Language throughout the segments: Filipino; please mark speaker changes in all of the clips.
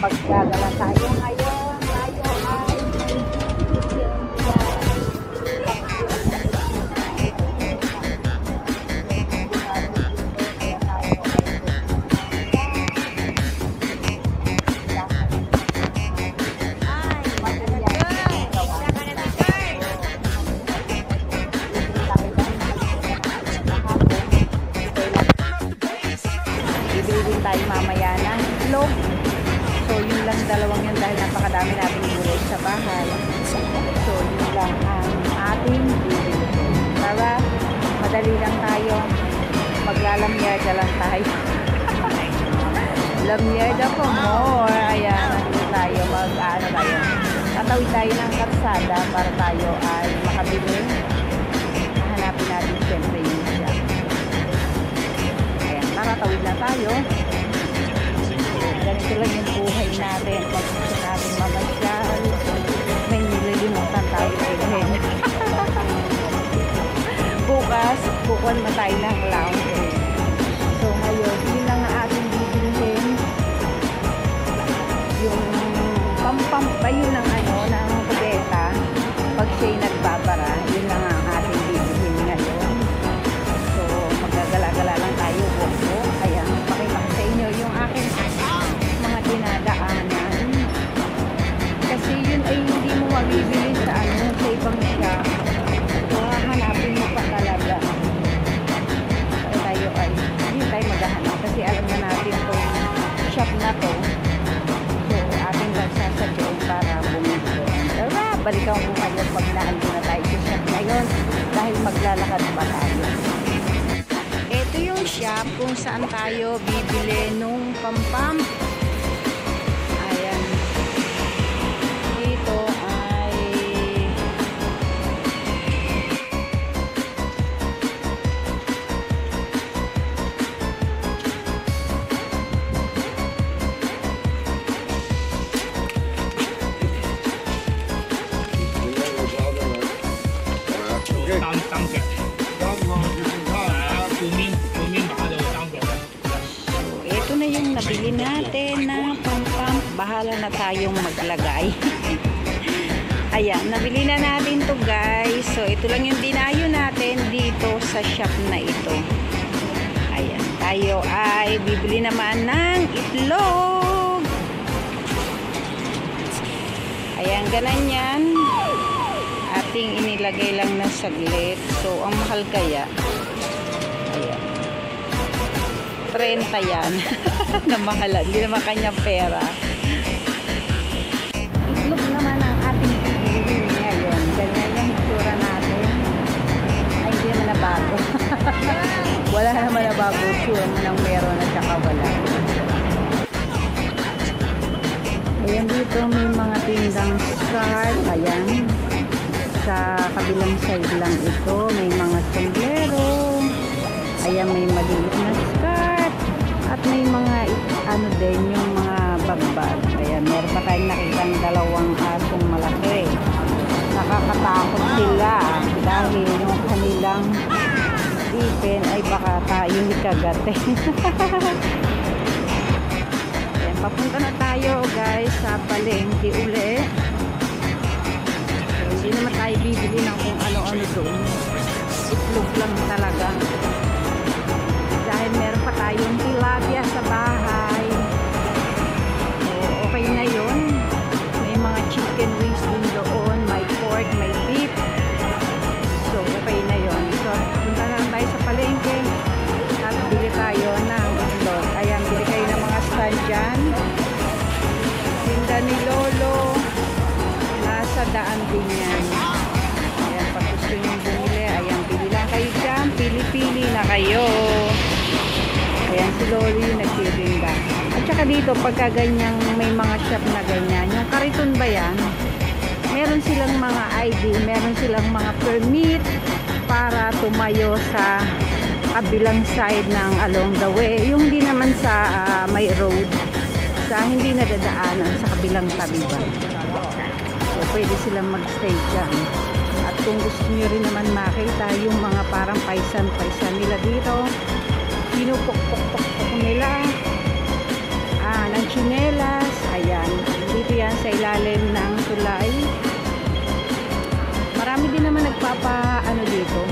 Speaker 1: Magdadala tayo ngayon. Tayo ay bibili tayo mamaya ng itlog. So yun lang, dalawang yun dahil napakadami natin gulay sa bahay. So yun lang ang ating bibili. Para madali lang tayo. Maglalamyada lang tayo. Lamyada po more. Ayan, tayo mag-ano tayo. Tatawid tayo ng karsada para tayo ay makabili. Hanapin natin siyempre yung shop. Ayan, taratawid na tayo. Ganito lang yung buhay natin. Pag gusto natin mamasyal, may nililimutan tayo din. Bukas na tayo ng laundry. So ngayon, yun lang ang ating bibilihin. Yung pampamp pa yun ng ng kubeta. Pag siya'y nagbabara, yun lang ang ating bibilihin ngayon. So magagala-gala lang tayo. Ayan, pakita ko sa inyo yung aking mga dinadaanan. Kasi yun ay hindi mo mabibili sa sa ibang shop. So hahanapin mo pa talaga. So tayo ay hindi tayo maghahanap kasi alam na natin itong shop na to. So ating nagsasadyoon para bumili. Tara, balikan mo ngayon pag naandun na tayo sa shop ngayon dahil maglalakad pa tayo. Ito yung shop kung saan tayo bibili nung pampam. Ayan. Dito ay ito na yung nabili natin na pampam. Bahala na tayong maglagay. Ayan, nabili na natin to guys. So ito lang yung dinayo natin dito sa shop na ito. Ayan, tayo ay bibili naman ng itlog. Ayan, ganan yan. Ating inilagay lang na saglit. So ang mahal kaya. Ayan. 30 yan. Namahalan. Hindi naman kanyang pera. Itlog naman ang ating pipiliin ngayon. Ganyan yung itsura natin. Ay, hindi naman nabago. Wala naman nabago. Itsura mo nang meron at saka wala. Ayan, dito may mga tindang scarf. Ayan. Sa kabilang side lang ito. May mga sombrero. Ayan, may maliit na scarf. At may mga din yung mga bagbag. Ayan, meron pa tayong nakitang dalawang asong malaki. Nakakatakot sila dahil yung kanilang ipin ay baka tayo ikagate. Ayan, papunta na tayo guys sa palengke uli. So, hindi naman tayo bibili ng kung ano-ano doon. Itlog lang talaga. Dahil meron pa tayong tilapia sa bahay. So, okay na yun. May mga chicken wings din doon. May pork, may beef. So, okay na yun. So, punta na lang tayo sa palengke. At bili tayo ng itlog. Ayan, bili kayo ng mga stand dyan. Tinda ni Lolo. Nasa daan din yan. Ayan, pag gusto nyo bumili, ayan, bili lang kayo dyan. Pili-pili na kayo. Ayan, si Lolo yung nagtitinda. At saka dito, pagka ganyang may mga shop na ganyan, yung kariton ba yan? Meron silang mga ID, meron silang mga permit para tumayo sa kabilang side ng along the way. Yung di naman sa may road, sa hindi nadadaanan, sa kabilang tabi ba. So, pwede silang magstay dyan. At kung gusto nyo rin naman makita yung mga parang paisan-paisan nila dito, pinupok-pok-pok nila ng chinelas, ayan. sa ilalim ng tulay. Marami din naman nagpapa dito.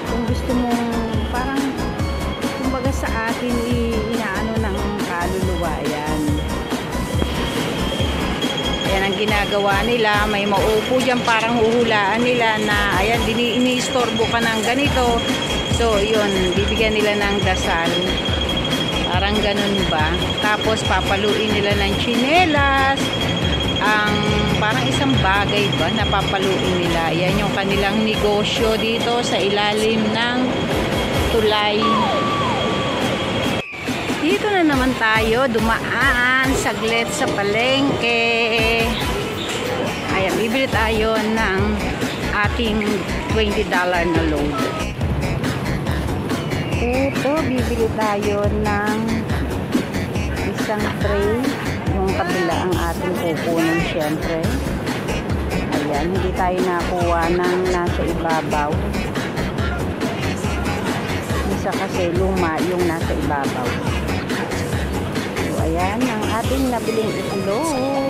Speaker 1: Kung gusto mong parang kumbaga sa atin inaano ng kaluluwa yan. Ayan ang ginagawa nila. May maupo dyan, parang huhulaan nila na ayan, ini-istorbo ka ng ganito. So yun, bibigyan nila ng dasal. Parang ganun ba? Tapos papaluin nila ng tsinelas. Ang parang isang bagay ba na papaluin nila. Yan yung kanilang negosyo dito sa ilalim ng tulay. Dito na naman tayo dumaan saglit sa palengke. Ayan, bibili tayo ng ating $20 na load. Ito, bibili tayo ng isang tray. Yung kabila ang ating kukunin syempre. Ayan, hindi tayo nakuha ng nasa ibabaw. Isa kasi luma yung nasa ibabaw. So, ayan ang ating nabiling itlog.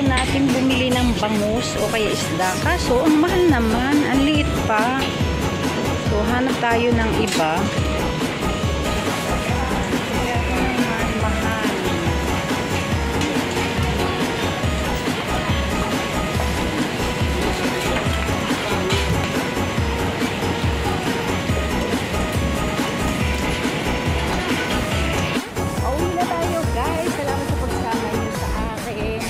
Speaker 1: Natin bumili ng bangus o kaya isda, kaso ang mahal naman, ang liit pa. So hanap tayo ng iba. Mahal. Pauwi na tayo guys, salamat sa pagsama niyo sa akin.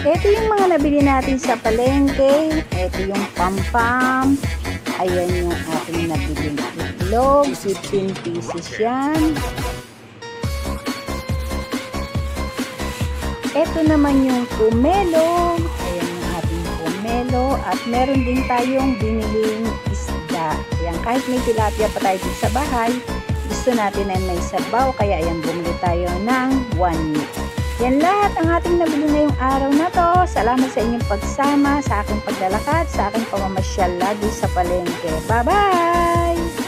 Speaker 1: Ito yung mga nabili natin sa palengke. Ito yung pampam. Ayan yung ating nabiling itlog. 15 pieces yan. Ito naman yung pomelo. Ayan yung ating pomelo. At meron din tayong biniling isda. Ayan, kahit may tilapia pa tayo sa bahay, gusto natin ay may sabaw. Kaya ayan, bumili tayo ng 1 meat. Yan lahat ang ating nabili ngayong araw na to. Salamat sa inyong pagsama, sa aking paglalakad, sa aking pamamasyal lagi sa palengke. Bye-bye!